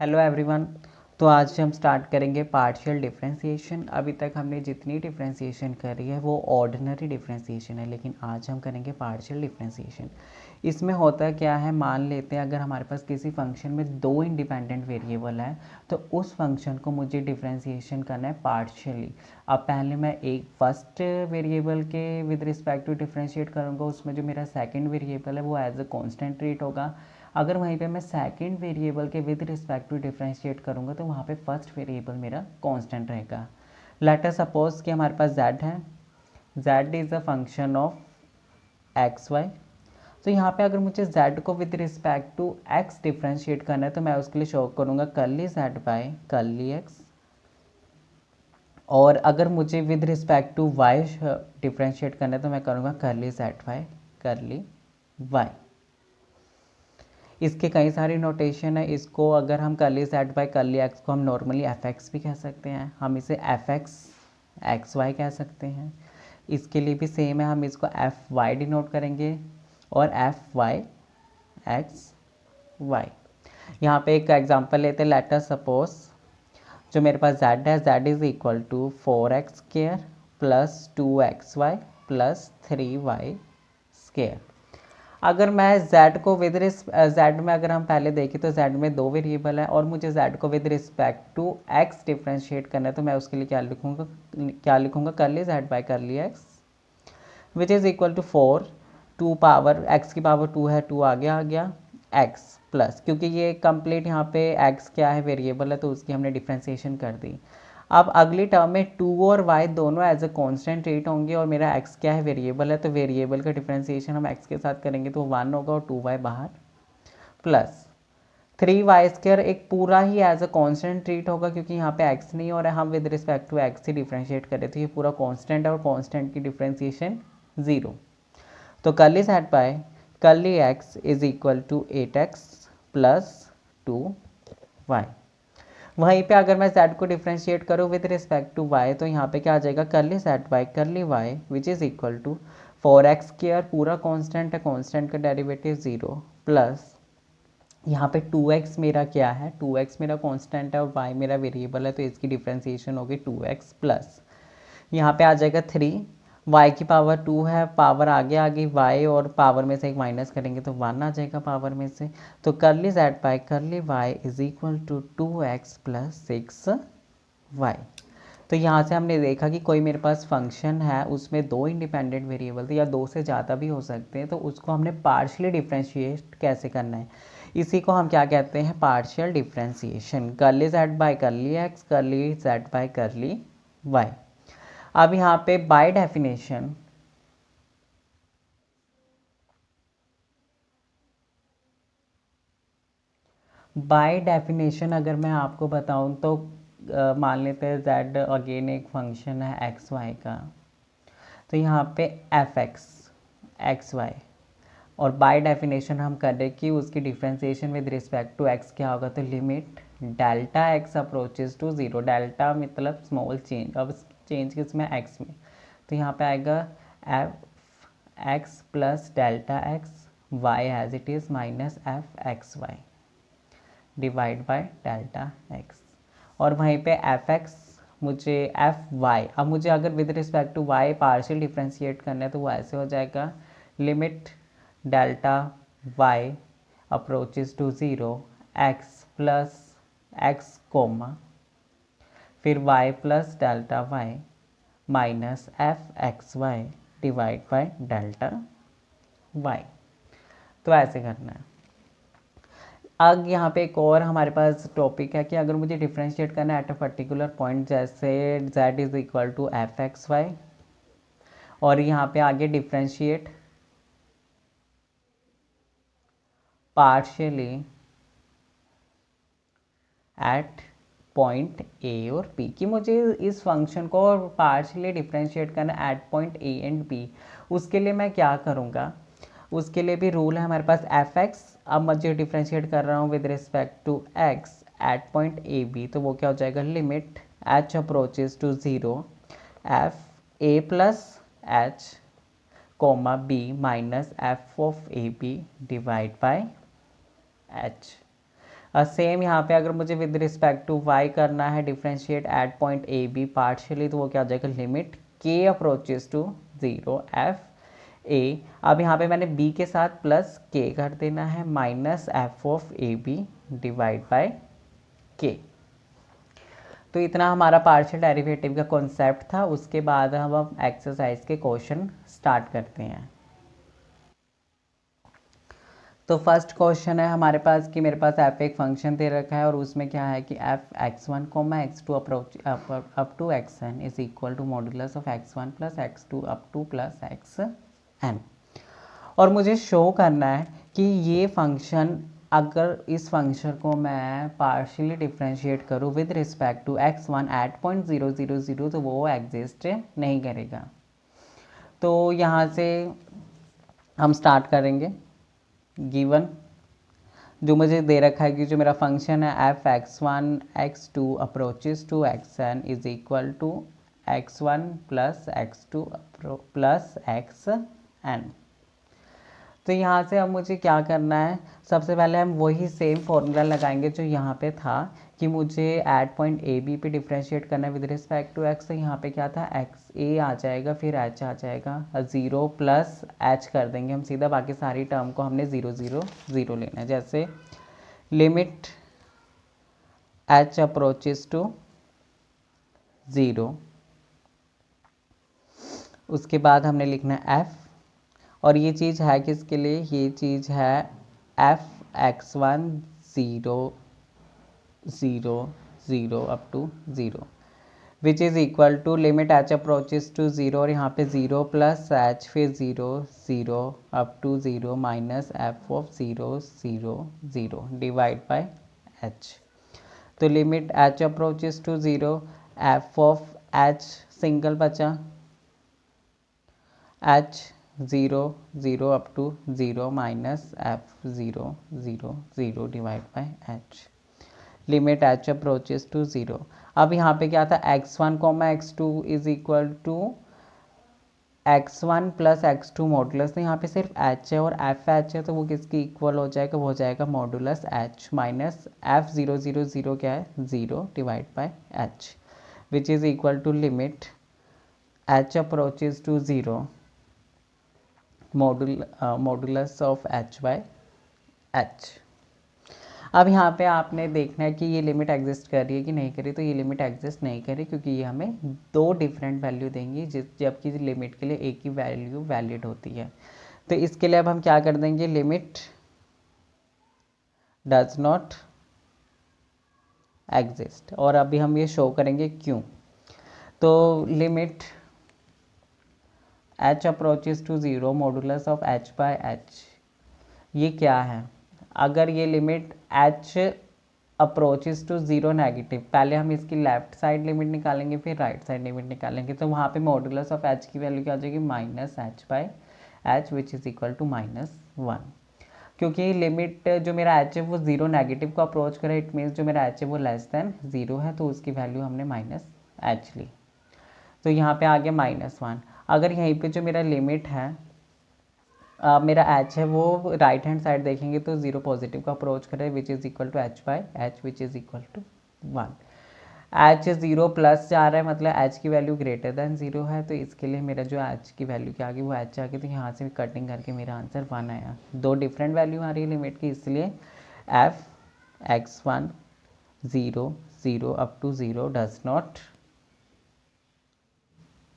Hello everyone. तो आज हम स्टार्ट करेंगे पार्शियल डिफरेंशिएशन। अभी तक हमने जितनी डिफरेंशिएशन करी है वो ऑर्डिनरी डिफरेंशिएशन है, लेकिन आज हम करेंगे पार्शियल डिफरेंशिएशन। इसमें होता क्या है, मान लेते हैं अगर हमारे पास किसी फंक्शन में दो इंडिपेंडेंट वेरिएबल है तो उस फंक्शन को मुझे डिफरेंशिएशन करना है पार्शियली। अब पहले मैं एक फर्स्ट वेरिएबल के विद रिस्पेक्ट टू डिफरेंशिएट करूँगा, उसमें जो मेरा सेकेंड वेरिएबल है वो एज अ कॉन्स्टेंट ट्रीट होगा। अगर वहीं पे मैं सेकंड वेरिएबल के विद रिस्पेक्ट टू डिफरेंशिएट करूँगा तो वहाँ पे फर्स्ट वेरिएबल मेरा कांस्टेंट रहेगा। लेट अस सपोज कि हमारे पास z है, z is a function of x Y. तो यहाँ पे अगर मुझे z को with respect to x differentiate करना है तो मैं उसके लिए शो करूँगा curly z by curly x। और अगर मुझे with respect to y differentiate करना है तो मैं करूँगा curly z by curly y। इसके कई सारी नोटेशन है। इसको अगर हम curly z by curly x को हम नॉर्मली एफ एक्स भी कह सकते हैं, हम इसे एफ एक्स एक्स वाई कह सकते हैं। इसके लिए भी सेम है, हम इसको एफ वाई डिनोट करेंगे और एफ वाई एक्स वाई। यहाँ पे एक एग्जांपल लेते हैं। लेट अस सपोज जो मेरे पास z है, z is equal to 4x square plus 2xy plus 3y square. अगर मैं z को विद z में अगर हम पहले देखें तो z में दो वेरिएबल है और मुझे z को with respect to x differentiate करना है तो मैं उसके लिए क्या लिखूंगा curly z by curly x which is equal to 4 2 power x की पावर 2 है, 2 आगे आ गया x प्लस, क्योंकि ये कंप्लीट यहाँ पे x क्या है वेरिएबल है तो उसकी हमने डिफरेंशिएशन कर दी। अब अगली टर्म में 2 और y दोनों एज अ कांस्टेंट रेट होंगे और मेरा x क्या है वेरिएबल है, तो वेरिएबल का डिफरेंशिएशन हम x के साथ करेंगे तो 1 होगा और 2y बाहर प्लस 3y स्क्वायर एक पूरा ही एज अ कांस्टेंट ट्रीट होगा क्योंकि यहाँ पे x नहीं हो रहा है, हम विद रिस्पेक्ट टू x ही डिफरेंशिएट करें तो ये पूरा कांस्टेंट है और कांस्टेंट की डिफरेंशिएशन 0। तो curly z by curly x is equal to 8x plus 2y। वहीं पे अगर मैं z को डिफरेंशिएट करूँ विद रिस्पेक्ट टू y तो यहाँ पे क्या आ जाएगा curly z by curly y which is equal to 4x square पूरा कांस्टेंट है, कांस्टेंट का डेरिवेटिव 0 प्लस यहाँ पे 2x मेरा क्या है, 2x मेरा कांस्टेंट है और y मेरा वेरिएबल है तो इसकी डिफरेंशिएशन होगी 2x प्लस यहाँ पे आ जाएगा 3 y की पावर 2 है, पावर आगे आ गई y और पावर में से एक माइनस करेंगे तो 1 आ जाएगा पावर में से। तो curly z by curly y is equal to 2x plus 6y। तो यहाँ से हमने देखा कि कोई मेरे पास फंक्शन है उसमें दो इंडिपेंडेंट वेरिएबल थे या दो से ज़्यादा भी हो सकते हैं, तो उसको हमने पार्शियली डिफरेंशिएट कैसे करना है, इसी को हम क्या कहते हैं partial differentiation. Curly z by curly x curly z by curly y। अब यहाँ पे बाय डेफिनेशन अगर मैं आपको बताऊं तो मान लेते हैं z अगेन एक फंक्शन है एक्स वाई का, तो यहाँ पे एफ एक्स एक्स वाई और बाय डेफिनेशन हम कर रहे कि उसकी differentiation with respect to x क्या होगा, तो limit delta x approaches to 0, delta मतलब स्मॉल चेंज, अब चेंज किसमें एक्स में, तो यहाँ पे आएगा f x plus delta x y as it is minus f x y divide by delta x. और वहीं पे एफ एक्स मुझे एफ वाई, अब मुझे अगर with respect to y partial differentiate करना है तो वो ऐसे हो जाएगा limit delta y approaches to 0 x plus x comma फिर y plus delta y minus f x y divide by delta y. तो ऐसे करना है। अब यहाँ पे एक और हमारे पास टॉपिक है कि अगर मुझे डिफरेंशिएट करना है एट अ पर्टिकुलर पॉइंट, जैसे z is equal to f x y और यहाँ पे आगे differentiate partially at point a और बी, कि मुझे इस फंक्शन को पार्शियली डिफरेंशिएट करना है at point a and b. उसके लिए मैं क्या करूँगा, उसके लिए भी रूल है हमारे पास एफ एक्स, अब मुझे डिफरेंशिएट कर रहा हूँ with respect to x at point a b, तो वो क्या हो जाएगा limit h approaches to 0 f a plus h comma b minus F of a b divide by h. Same यहाँ पे अगर मुझे विद रिस्पेक्ट टू y करना है differentiate at point a b partially, तो वो क्या हो जाएगा, limit k approaches to 0 f a. अब यहाँ पे मैंने b के साथ प्लस k कर देना है minus F of a b divide by k। तो इतना हमारा पार्शियल डेरिवेटिव का कॉन्सेप्ट था। उसके बाद हम एक्सरसाइज के क्वेश्चन स्टार्ट करते हैं। तो फर्स्ट क्वेश्चन है हमारे पास कि मेरे पास एफ एक फंक्शन दे रखा है और उसमें क्या है कि f x1 comma x2 approach up to xn is equal to modulus of x1 plus x2 up to plus xn। और मुझे शो करना है कि ये फंक्शन, अगर इस फंक्शन को मैं पार्शियली डिफ्रेंशिएट करूँ with respect to x1 at point 0 तो वो एग्जिस्ट नहीं करेगा। तो यहाँ से हम स्टार्ट करेंगे। गिवन जो मुझे दे रखा है कि जो मेरा फंक्शन है f x1 x2 approaches to xn is equal to x1 plus x2 plus xn। तो यहाँ से अब मुझे क्या करना है, सबसे पहले हम वही सेम फॉर्मूला लगाएंगे जो यहाँ पे था कि मुझे एट पॉइंट ए बी पे डिफ्रेंशिएट करना है विद रिस्पेक्ट टू एक्स। तो यहाँ पे क्या था, एक्स ए आ जाएगा, फिर एच आ जाएगा, 0 प्लस एच कर देंगे हम सीधा, बाकी सारी टर्म को हमने 0 0 0 लेना है। जैसे लिमिट एच अप्रोचेस टू 0, उसके बाद हमने लिखना है एफ, और ये चीज़ है किसके लिए, ये चीज़ है f x1 0 0 0 up to 0 which is equal to limit H approaches to 0, और यहाँ पे 0 प्लस एच फिर 0 0 up to 0 minus F of 0 0 0 divide by H. तो limit H approaches to 0, F of H single बचा, H 0 0 up to 0 minus F 0 0 0 divide by H. Limit H approaches to 0। अब यहाँ पे क्या था, x1 comma x2 is equal to x1 plus x2 modulus. तो यहाँ पे सिर्फ h है और एफ एच है, तो वो किसकी इक्वल हो जाएगा, वो हो जाएगा मॉडुलस h माइनस एफ 0 0 0 क्या है, 0 divide by h, which is equal to limit h approaches to 0 modulus of h by h। अब यहाँ पे आपने देखना है कि ये लिमिट एग्जिस्ट कर रही है कि नहीं कर रही। तो ये लिमिट एग्जिस्ट नहीं कर रही क्योंकि ये हमें दो डिफरेंट वैल्यू देंगी, जबकि लिमिट के लिए एक ही वैल्यू वैलिड होती है। तो इसके लिए अब हम क्या कर देंगे, लिमिट डज नॉट एग्जिस्ट, और अभी हम ये शो करेंगे क्यों। तो limit h approaches to 0 modulus of h by h, ये क्या है, अगर ये limit h approaches to 0 negative, पहले हम इसकी लेफ्ट साइड लिमिट निकालेंगे फिर राइट साइड लिमिट निकालेंगे, तो वहाँ पे मॉडुलस ऑफ h की वैल्यू क्या हो जाएगी, minus h by h which is equal to -1। क्योंकि लिमिट जो मेरा h है वो 0 नेगेटिव को अप्रोच करे, इट मीन्स जो मेरा h है वो लेस देन 0 है, तो उसकी वैल्यू हमने -h ली। तो यहाँ पे आ गया -1। अगर यहीं पे जो मेरा लिमिट है मेरा h है वो राइट हैंड साइड देखेंगे तो 0 पॉजिटिव का अप्रोच करे, which is equal to h by h which is equal to 1। h 0 plus जा रहा है, मतलब h की वैल्यू ग्रेटर देन 0 है, तो इसके लिए मेरा जो h की वैल्यू क्या आ गई वो h आ गई। तो यहाँ से कटिंग करके मेरा आंसर 1 आया। दो डिफरेंट वैल्यू आ रही है लिमिट की, इसलिए f x1 0 0 up to 0 does not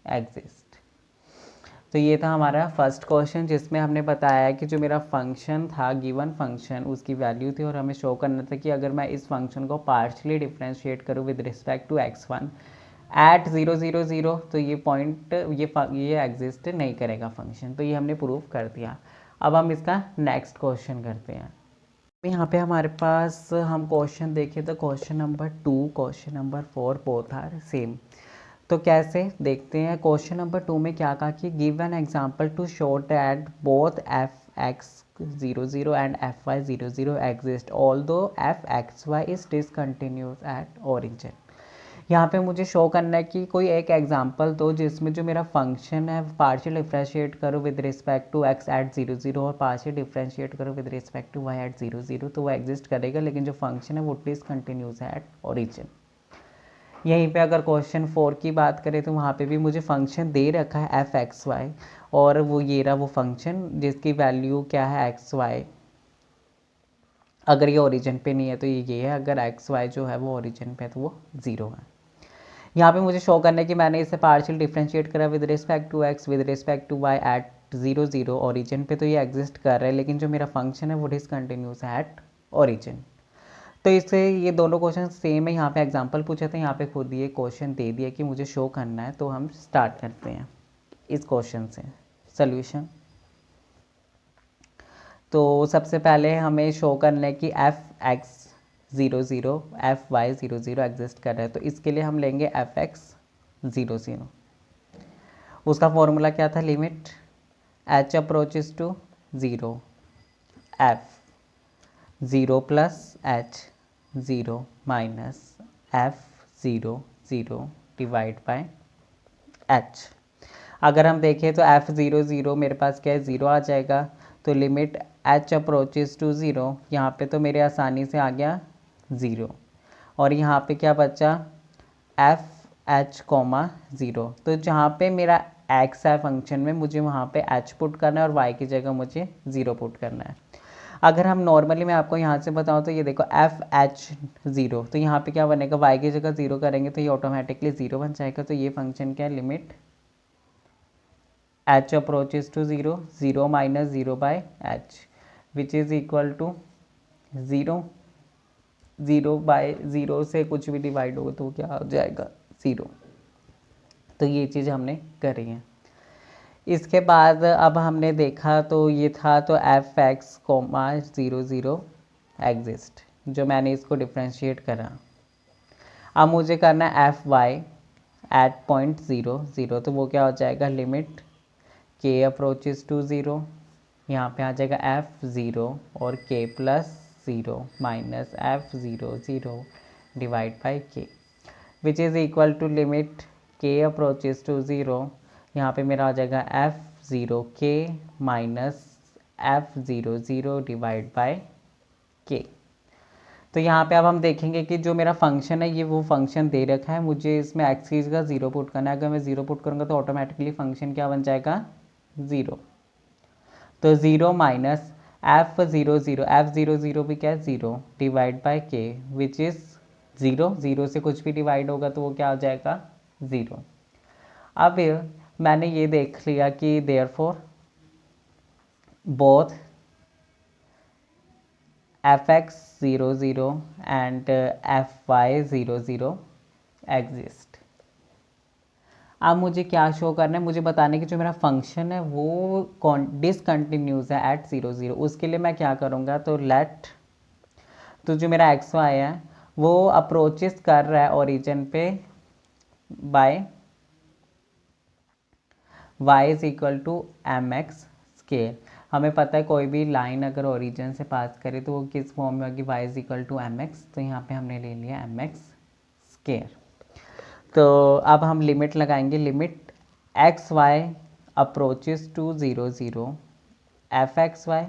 exist. तो ये था हमारा फर्स्ट क्वेश्चन, जिसमें हमने बताया कि जो मेरा फंक्शन था, गिवन फंक्शन, उसकी वैल्यू थी और हमें शो करना था कि अगर मैं इस फंक्शन को पार्शियली डिफ्रेंशिएट करूँ with respect to x1 at 0 0 0, तो ये पॉइंट ये एग्जिस्ट नहीं करेगा फंक्शन। तो ये हमने प्रूव कर दिया। अब हम इसका नेक्स्ट क्वेश्चन करते हैं। यहाँ पे हमारे पास हम क्वेश्चन देखें तो question number 2, question number 4 both are same. तो कैसे देखते हैं। क्वेश्चन नंबर 2 में क्या कहा कि give an example to show that both f x 0 0 and f y 0 0 exist although f x Y is discontinuous at origin. यहाँ पे मुझे शो करना है कि कोई एक एग्जांपल दो जिसमें जो मेरा फंक्शन है पार्शियल डिफ्रेंशिएट करो with respect to x at 0 0 और पार्शियल डिफ्रेंशिएट करो with respect to y at 0 0, तो वो एग्जिस्ट करेगा, लेकिन जो फंक्शन है वो डिसकंटिन्यूस है एट ओरिजिन। यहीं पे अगर क्वेश्चन 4 की बात करें तो वहाँ पे भी मुझे फंक्शन दे रखा है एफ एक्स वाई, और वो ये रहा वो फंक्शन जिसकी वैल्यू क्या है एक्स वाई। अगर ये ओरिजिन पे नहीं है तो ये है, अगर एक्स वाई जो है वो ओरिजिन पे है तो वो 0 है। यहाँ पे मुझे शो करना है कि मैंने इसे पार्शियल डिफ्रेंशिएट करा with respect to x with respect to y at 0 0, origin पे तो ये एग्जिस्ट कर रहा है, लेकिन जो मेरा फंक्शन है वो डिसकंटिन्यूस है एट ओरिजिन। तो इससे ये दोनों क्वेश्चन सेम है। यहाँ पे एग्जांपल पूछे थे, यहाँ पे खुद ये क्वेश्चन दे दिया कि मुझे शो करना है, तो हम स्टार्ट करते हैं इस क्वेश्चन से सॉल्यूशन। तो सबसे पहले हमें शो करना है कि f x 0 0 f y 0 0 exist कर रहा है, तो इसके लिए हम लेंगे एफ एक्स 0 0। उसका फॉर्मूला क्या था, limit H approaches to 0 f 0 plus h 0 minus F 0 0 divide by h. अगर हम देखें तो एफ 0 0 मेरे पास क्या है 0 आ जाएगा, तो लिमिट एच अप्रोचेस टू 0, यहाँ पे तो मेरे आसानी से आ गया 0, और यहाँ पे क्या बचा एफ एच कॉमा 0। तो जहाँ पे मेरा एक्स है फंक्शन में, मुझे वहाँ पे एच पुट करना है और वाई की जगह मुझे 0 पुट करना है। अगर हम नॉर्मली मैं आपको यहाँ से बताऊँ तो ये देखो एफ एच 0, तो यहाँ पे क्या बनेगा, वाई की जगह 0 करेंगे तो ये ऑटोमेटिकली 0 बन जाएगा। तो ये फंक्शन क्या है, limit H approaches to 0 0 minus 0 by h which is equal to 0 0 by 0 से कुछ भी डिवाइड होगा तो क्या हो जाएगा 0। तो ये चीज़ हमने करी है। इसके बाद अब हमने देखा तो ये था तो एफ एक्स कोमा 0 0 एग्जिस्ट, जो मैंने इसको डिफ्रेंशिएट करा। अब मुझे करना है एफ वाई एट पॉइंट 0 0, तो वो क्या हो जाएगा, लिमिट के अप्रोचेस टू 0, यहाँ पे आ जाएगा एफ 0 और K plus 0 minus F 0 0 divide by K which is equal to limit K approaches to 0, यहाँ पे मेरा आ जाएगा एफ 0 के माइनस एफ 0 0 डिवाइड बाय के। तो यहाँ पे अब हम देखेंगे कि जो मेरा फंक्शन है ये वो फंक्शन दे रखा है, मुझे इसमें एक्स की जगह 0 पुट करना है। अगर मैं 0 पुट करूँगा तो ऑटोमेटिकली फंक्शन क्या बन जाएगा 0। तो 0 माइनस एफ 0 0, एफ 0 0 भी क्या है 0 डिवाइड बाय के विच इज़ 0, 0 से कुछ भी डिवाइड होगा तो वो क्या हो जाएगा 0। अब मैंने ये देख लिया कि therefore both f x 0 0 and f y 0 0 exist. अब मुझे क्या शो करना है, मुझे बताने कि जो मेरा फंक्शन है वो डिसकंटिन्यूस है एट 0 0। उसके लिए मैं क्या करूँगा, तो लेट, तो जो मेरा एक्स वाई है वो अप्रोचेस कर रहा है ओरिजिन पे by y is equal to m x square. हमें पता है कोई भी लाइन अगर ओरिजिन से पास करे तो वो किस फॉर्म में होगी, y is equal to m x, तो यहाँ पे हमने ले लिया एम एक्स स्केयर। तो अब हम लिमिट लगाएंगे, limit x Y approaches to 0 0 F x Y,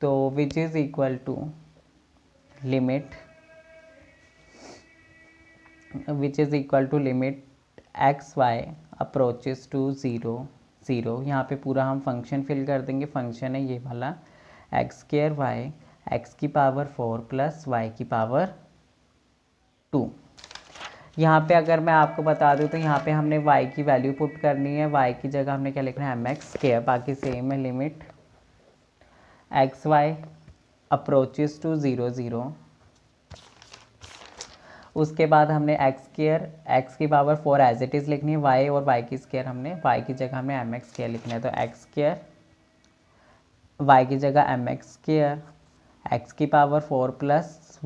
तो which is equal to limit x Y approaches to 0 0। यहाँ पे पूरा हम फंक्शन फिल कर देंगे। फंक्शन है ये वाला एक्स स्क्वायर वाई एक्स की पावर 4 प्लस वाई की पावर 2। यहाँ पे अगर मैं आपको बता दूँ तो यहाँ पे हमने y की वैल्यू पुट करनी है, y की जगह हमने क्या लिखना है एम एक्स स्क्वायर, बाकी सेम है। Limit x Y approaches to 0 0, उसके बाद हमने एक्स स्क्वायर एक्स की पावर 4 एज इट इज़ लिखनी है, y और y की स्क्वायर हमने y की जगह हमें एम एक्स स्क्वायर लिखना है। तो एक्स स्क्वायर y की जगह एम एक्स स्क्वायर एक्स की पावर 4 प्लस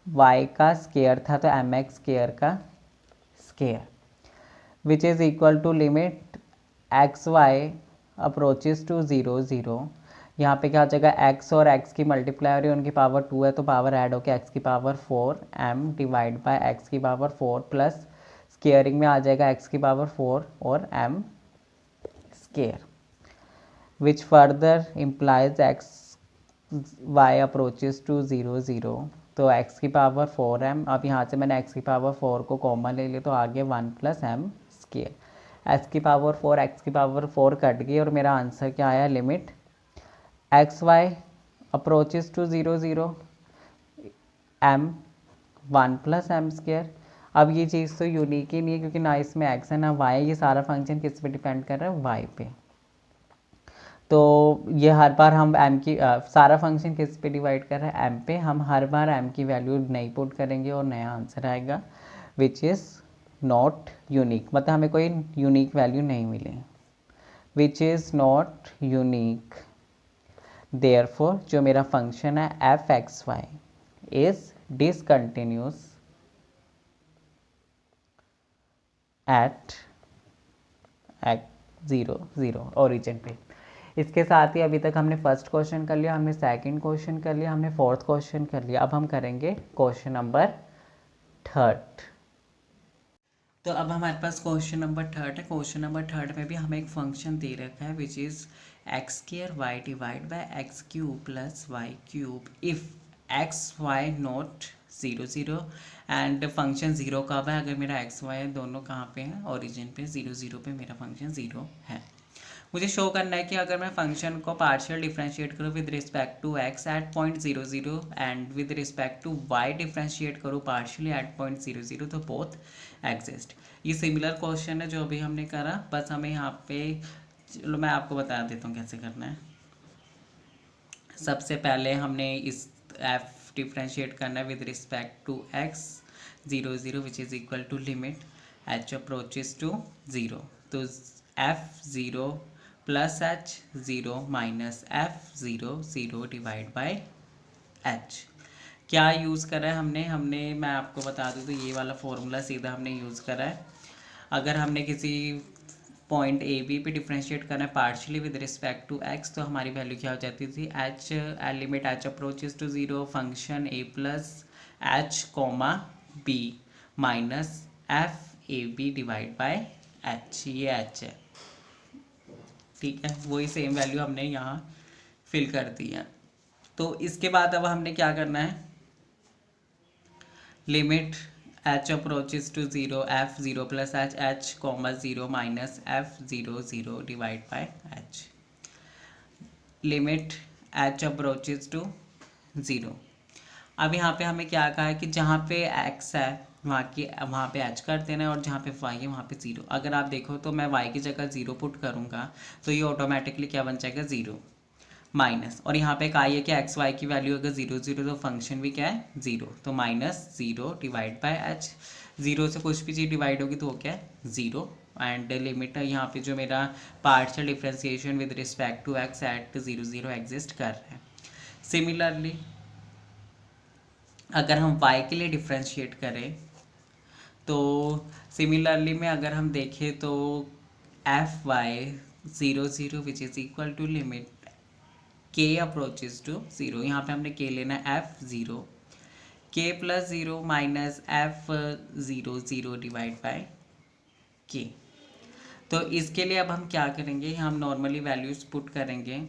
y का स्क्वायर था तो एम एक्स स्क्वायर का square which is equal to limit x Y approaches to 0 0। यहाँ पे क्या हो जाएगा, x और x की मल्टीप्लाई हो रही है, उनकी पावर 2 है तो पावर ऐड होकर x की power 4 m divide by x की पावर 4 प्लस स्केयरिंग में आ जाएगा x की पावर 4 और m square, which further implies x y approaches to 0 0। तो x की पावर 4m, अब यहाँ से मैंने x की पावर 4 को कॉमन ले लिया तो आगे 1 प्लस m स्केयर, x की पावर 4 x की पावर 4 कट गई और मेरा आंसर क्या आया, limit x y approaches to 0 0 m 1 plus m square. अब ये चीज़ तो यूनिक ही नहीं है क्योंकि ना इसमें x है ना y है, ये सारा फंक्शन किस पे डिपेंड कर रहा है, y पे। तो ये हर बार हम m की सारा फंक्शन किस पे डिवाइड कर रहा है, m पे। हम हर बार m की वैल्यू नहीं पुट करेंगे और नया आंसर आएगा विच इज़ नॉट यूनिक, मतलब हमें कोई यूनिक वैल्यू नहीं मिली, which is not unique. Therefore जो मेरा फंक्शन है F x Y is discontinuous at 0 0 origin पे। इसके साथ ही अभी तक हमने फर्स्ट क्वेश्चन कर लिया, हमने सेकंड क्वेश्चन कर लिया, हमने फोर्थ क्वेश्चन कर लिया। अब हम करेंगे क्वेश्चन नंबर थर्ड। तो अब हमारे पास क्वेश्चन नंबर थर्ड है। क्वेश्चन नंबर थर्ड में भी हमें एक फंक्शन दे रखा है which is x square y divide by x cube plus y cube if x y not 0 0 and function zero कब है, अगर मेरा एक्स वाई दोनों कहाँ पे हैं, ओरिजिन पे 0 0 पे मेरा फंक्शन ज़ीरो है। मुझे शो करना है कि अगर मैं फंक्शन को पार्शियल डिफरेंशिएट करूँ with respect to x at point 0 0 and with respect to y differentiate करूँ पार्शियली एट पॉइंट 0 0 तो बोथ एग्जिस्ट। ये सिमिलर क्वेश्चन है जो अभी हमने करा, बस हमें यहाँ पे, चलो मैं आपको बता देता हूँ कैसे करना है। सबसे पहले हमने इस एफ डिफरेंशिएट करना है with respect to x 0 0 which is equal to limit h approaches to 0। तो f 0 plus h 0 minus F 0 0 divide by h. क्या यूज़ करा है हमने मैं आपको बता दूँ तो ये वाला फॉर्मूला सीधा हमने यूज़ करा है। अगर हमने किसी पॉइंट ए बी पे डिफ्रेंशिएट करना है partially with respect to x तो हमारी वैल्यू क्या हो जाती थी, h limit h approaches to 0 function a plus h comma b minus f a b divide by h, ये एच है, ठीक है। वही सेम वैल्यू हमने यहाँ फिल कर दी है। तो इसके बाद अब हमने क्या करना है, limit h approaches to 0 f 0 plus h h comma 0 minus F 0 0 divide by H, limit h approaches to 0। अब यहाँ पे हमें क्या कहा है कि जहाँ पे x है वहाँ पे h कर देना है और जहाँ पे y है वहाँ पे 0। अगर आप देखो तो मैं y की जगह 0 पुट करूँगा तो ये ऑटोमेटिकली क्या बन जाएगा, 0 माइनस, और यहाँ पे कहा है कि एक्स वाई की वैल्यू अगर 0 0 तो फंक्शन भी क्या है 0, तो माइनस 0 डिवाइड बाय एच। 0 से कुछ भी चीज़ डिवाइड होगी तो वो क्या है 0 एंड लिमिट यहाँ पे जो मेरा partial differentiation with respect to x at 0 0 exist कर रहा है। सिमिलरली अगर हम y के लिए डिफ्रेंशिएट करें तो सिमिलरली में अगर हम देखें तो f y 0 0 which is equal to limit k approaches to 0, यहाँ पे हमने k लेना है f 0 k plus 0 minus F 0 0 divide by k। तो इसके लिए अब हम क्या करेंगे, हम नॉर्मली वैल्यूज पुट करेंगे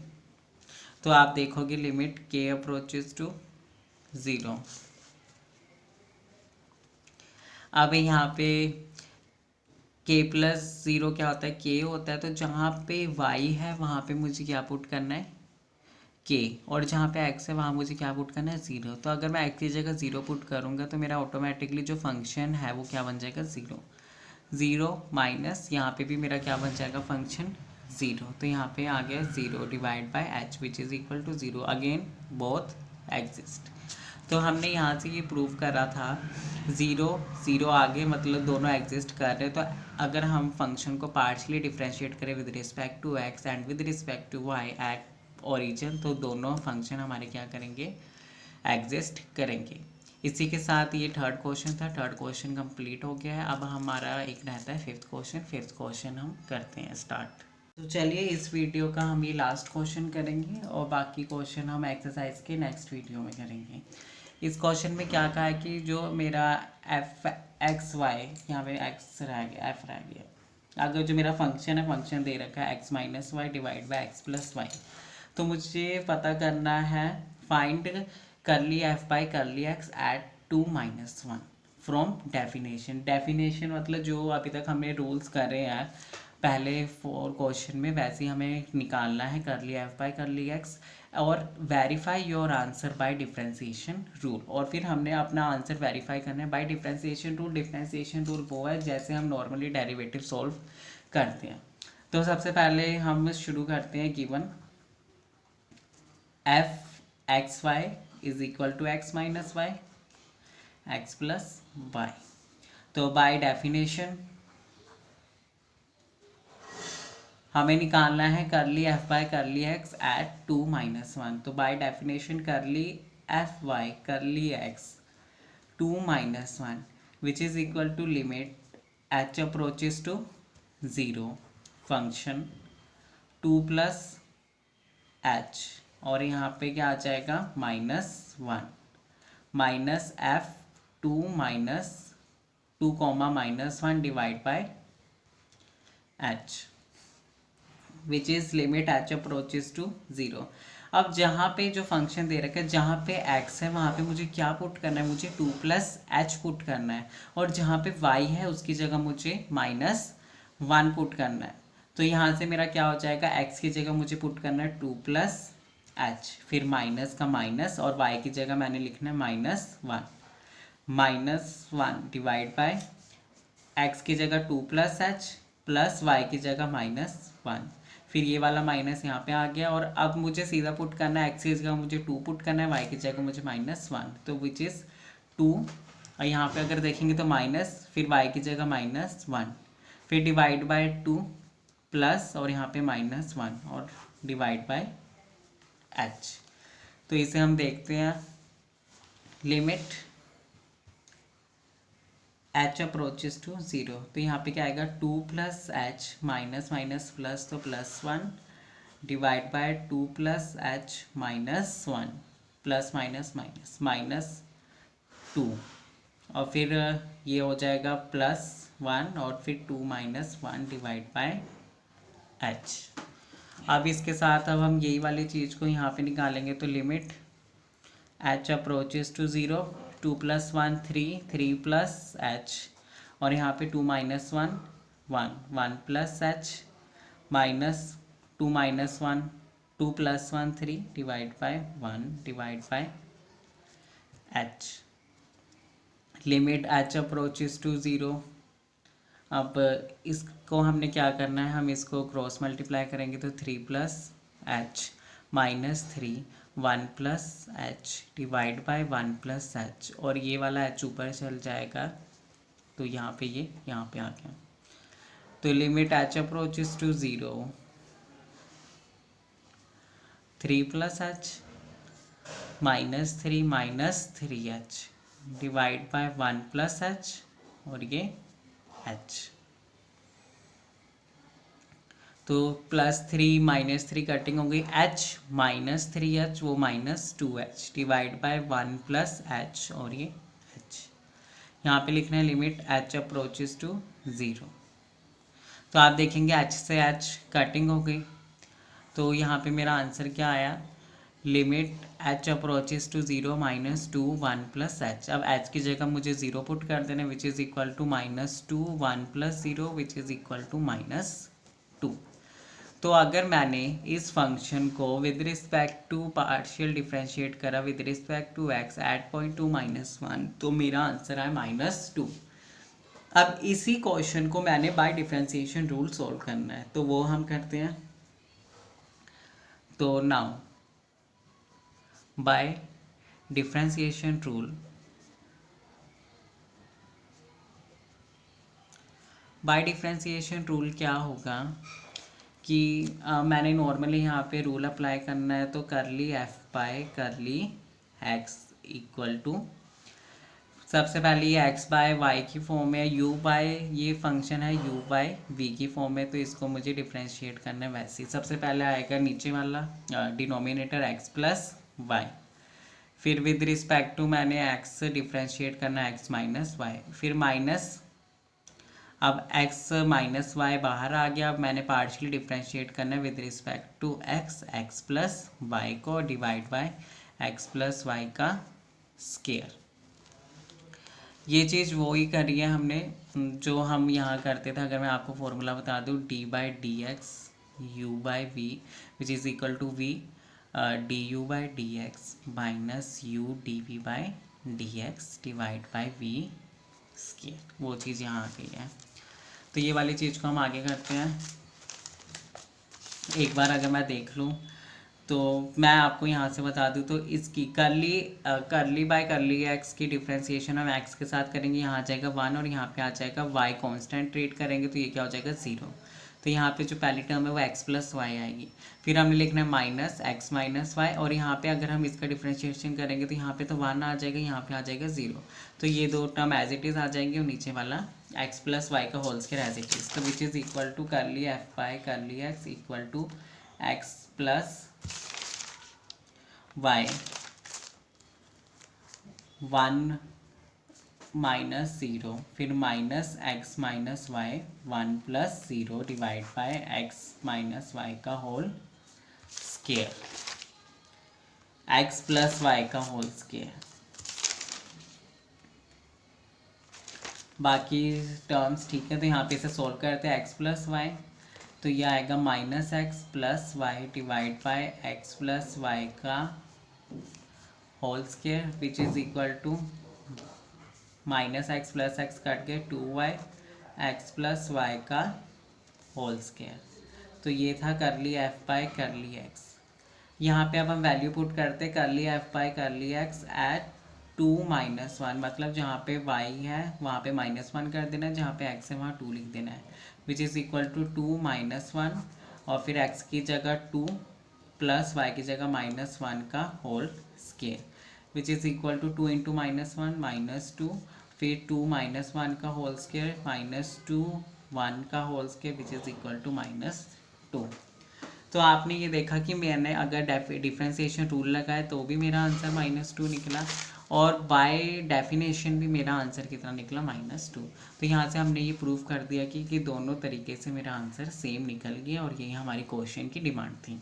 तो आप देखोगे लिमिट k अप्रोचेज टू 0। अब यहाँ पे k प्लस 0 क्या होता है, k होता है, तो जहाँ पे y है वहाँ पे मुझे क्या पुट करना है k, और जहाँ पे x है वहाँ मुझे क्या पुट करना है 0। तो अगर मैं x की जगह 0 पुट करूँगा तो मेरा ऑटोमेटिकली जो फंक्शन है वो क्या बन जाएगा 0 0 माइनस यहाँ पे भी मेरा क्या बन जाएगा फंक्शन 0। तो यहाँ पे आ गया 0 divide by h which is equal to 0, again both exist. तो हमने यहाँ से ये प्रूव करा था 0 0 आगे मतलब दोनों एग्जिस्ट कर रहे हैं। तो अगर हम फंक्शन को पार्शियली डिफ्रेंशिएट करें with respect to x and with respect to y at origin तो दोनों फंक्शन हमारे क्या करेंगे, एग्जिस्ट करेंगे। इसी के साथ ये थर्ड क्वेश्चन था, थर्ड क्वेश्चन कंप्लीट हो गया है। अब हमारा एक रहता है फिफ्थ क्वेश्चन हम करते हैं स्टार्ट। तो चलिए इस वीडियो का हम ये लास्ट क्वेश्चन करेंगे और बाकी क्वेश्चन हम एक्सरसाइज के नेक्स्ट वीडियो में करेंगे। इस क्वेश्चन में क्या कहा है कि जो मेरा एफ एक्स वाई, यहाँ पे एक्स रह गया, एफ रह गया, अगर जो मेरा फंक्शन है, फंक्शन दे रखा है x minus y divide by x plus y, तो मुझे पता करना है find curly F by curly x at 2-1 from definition. Definition मतलब जो अभी तक हमने रूल्स करे हैं पहले 4 क्वेश्चन में, वैसे ही हमें निकालना है curly F by curly x और verify your answer by differentiation rule. और फिर हमने अपना आंसर वेरीफाई करना है by differentiation rule. Differentiation rule वो है जैसे हम नॉर्मली डेरिवेटिव सॉल्व करते हैं। तो सबसे पहले हम शुरू करते हैं given f x Y is equal to x minus y x plus y. तो बाय डेफिनेशन हमें निकालना है curly F by curly x at 2-1। तो by definition curly f y curly x 2-1 which is equal to limit H approaches to 0 function 2 plus h और यहाँ पे क्या आ जाएगा -1 minus f 2-2 divide by h which is limit H approaches to 0। अब जहाँ पे जो फंक्शन दे रखा है, जहाँ पे x है वहाँ पे मुझे क्या पुट करना है, मुझे 2 प्लस एच पुट करना है, और जहाँ पे y है उसकी जगह मुझे -1 पुट करना है। तो यहाँ से मेरा क्या हो जाएगा, x की जगह मुझे पुट करना है 2 प्लस एच, फिर माइनस का माइनस, और y की जगह मैंने लिखना है -1 डिवाइड बाय x की जगह 2 प्लस एच प्लस y की जगह -1, फिर ये वाला माइनस यहाँ पे आ गया। और अब मुझे सीधा पुट करना है, x की जगह मुझे 2 पुट करना है, y की जगह मुझे -1, तो विच इज़ 2। और यहाँ पे अगर देखेंगे तो माइनस, फिर y की जगह -1, फिर डिवाइड बाय 2 प्लस और यहाँ पे -1 और डिवाइड बाय h। तो इसे हम देखते हैं लिमिट h अप्रोचेस टू 0। तो यहाँ पे क्या आएगा 2 plus h minus minus plus तो +1 divide bye 2 plus H -1 plus minus minus -2 और फिर ये हो जाएगा +1 और फिर 2 -1 डिवाइड बाय एच। अब इसके साथ अब हम यही वाली चीज़ को यहाँ पे निकालेंगे, तो limit h approaches to 0, 2 + 1 3 plus h और यहाँ पे 2 - 1 1 plus h minus 2 - 1 2 + 1 3 divide by 1 divide by H. Limit h approaches to 0। अब इसको हमने क्या करना है, हम इसको क्रॉस मल्टीप्लाई करेंगे तो 3 plus h -3 1 plus H divide by 1 plus h, और ये वाला एच ऊपर चल जाएगा तो यहाँ पे ये यहाँ पे आ गया। तो limit H approaches to 0 3 plus h -3 h divide by 1 plus h और ये एच। तो +3 -3 कटिंग हो गई, h -3h वो -2h divide by 1 plus h और ये h। यहाँ पे लिखना है लिमिट h अप्रोचेस टू 0। तो आप देखेंगे h से h कटिंग हो गई, तो यहाँ पे मेरा आंसर क्या आया, limit h approaches to 0 -2 1 plus H. अब h की जगह मुझे 0 पुट कर देना which is equal to -2 1 + 0 which is equal to -2। तो अगर मैंने इस फंक्शन को with respect to partial differentiate करा with respect to x at point 2 -1, तो मेरा आंसर है -2। अब इसी क्वेश्चन को मैंने बाय डिफ्रेंशिएशन रूल सॉल्व करना है, तो वो हम करते हैं। तो now by differentiation rule, by differentiation rule क्या होगा कि मैंने नॉर्मली यहाँ पे रूल अप्लाई करना है, तो curly f by curly x equal to सबसे पहले ये x बाय वाई की फॉर्म में, u बाय ये फंक्शन है u बाय v की फॉर्म में, तो इसको मुझे डिफ्रेंशिएट करना है वैसे ही। सबसे पहले आएगा नीचे वाला डिनोमिनेटर x प्लस वाई, फिर विद रिस्पेक्ट टू मैंने x डिफ्रेंशिएट करना है x माइनस वाई, फिर माइनस, अब x माइनस वाई बाहर आ गया, अब मैंने पार्शियली डिफ्रेंशिएट करना है with respect to x plus Y को divide by x plus Y का स्केयर। ये चीज़ वो ही करी है हमने जो हम यहाँ करते थे। अगर मैं आपको फॉर्मूला बता दूँ, d by d x u by v which is equal to v d u by d x minus u d v by d x divide by v square, वो चीज़ यहाँ आ गई है। तो ये वाली चीज़ को हम आगे करते हैं। एक बार अगर मैं देख लूँ तो मैं आपको यहाँ से बता दूँ, तो इसकी करली बाय करली एक्स की डिफ्रेंसिएशन हम एक्स के साथ करेंगे, यहाँ आ जाएगा 1 और यहाँ पे आ जाएगा वाई कांस्टेंट ट्रीट करेंगे, तो ये क्या हो जाएगा 0। तो यहाँ पे जो पहली टर्म है वो x प्लस वाई आएगी, फिर हमने लिखना है माइनस एक्स माइनस वाई, और यहाँ पे अगर हम इसका डिफ्रेंशिएशन करेंगे तो यहाँ पे तो 1 आ जाएगा, यहाँ पे आ जाएगा 0। तो ये दो टर्म एज इट इज़ आ जाएंगे और नीचे वाला x प्लस वाई का whole square as it is, तो which is equal to curly F by curly x equal to X plus Y 1 minus 0, फिर minus X minus Y 1 plus 0 divide by X minus Y का whole square, X plus Y का whole square. बाकी terms ठीक है, तो यहाँ पे इसे सोल्व करते हैं एक्स प्लस वाई, तो ये आएगा minus x plus y divide by x plus Y का whole square which is equal to minus x plus x cut के 2y एक्स प्लस वाई का होल स्क्वायर। तो ये था करली एफ बाय करली एक्स। यहाँ पे अब हम वैल्यू पुट करते curly f by curly x at 2 minus 1, मतलब जहाँ पे y है वहाँ पे -1 कर देना है, जहाँ पे x है वहाँ 2 लिख देना है, which is equal to 2 minus 1 और फिर x की जगह 2 प्लस y की जगह -1 का whole square, which is equal to 2 into -1 -2, फिर 2 -1 का होल स्क्वायर -2 1 का whole square which is equal to -2। तो आपने ये देखा कि मैंने अगर डिफ्रेंसिएशन रूल लगाए तो भी मेरा आंसर -2 निकला, और बाय डेफिनेशन भी मेरा आंसर कितना निकला -2। तो यहाँ से हमने ये प्रूव कर दिया कि दोनों तरीके से मेरा आंसर सेम निकल गया, और यही हमारी क्वेश्चन की डिमांड थी।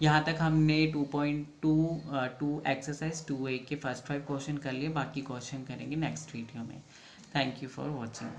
यहाँ तक हमने 2.2 एक्सरसाइज 2A के फर्स्ट 5 क्वेश्चन कर लिए, बाकी क्वेश्चन करेंगे नेक्स्ट वीडियो में। Thank you for watching.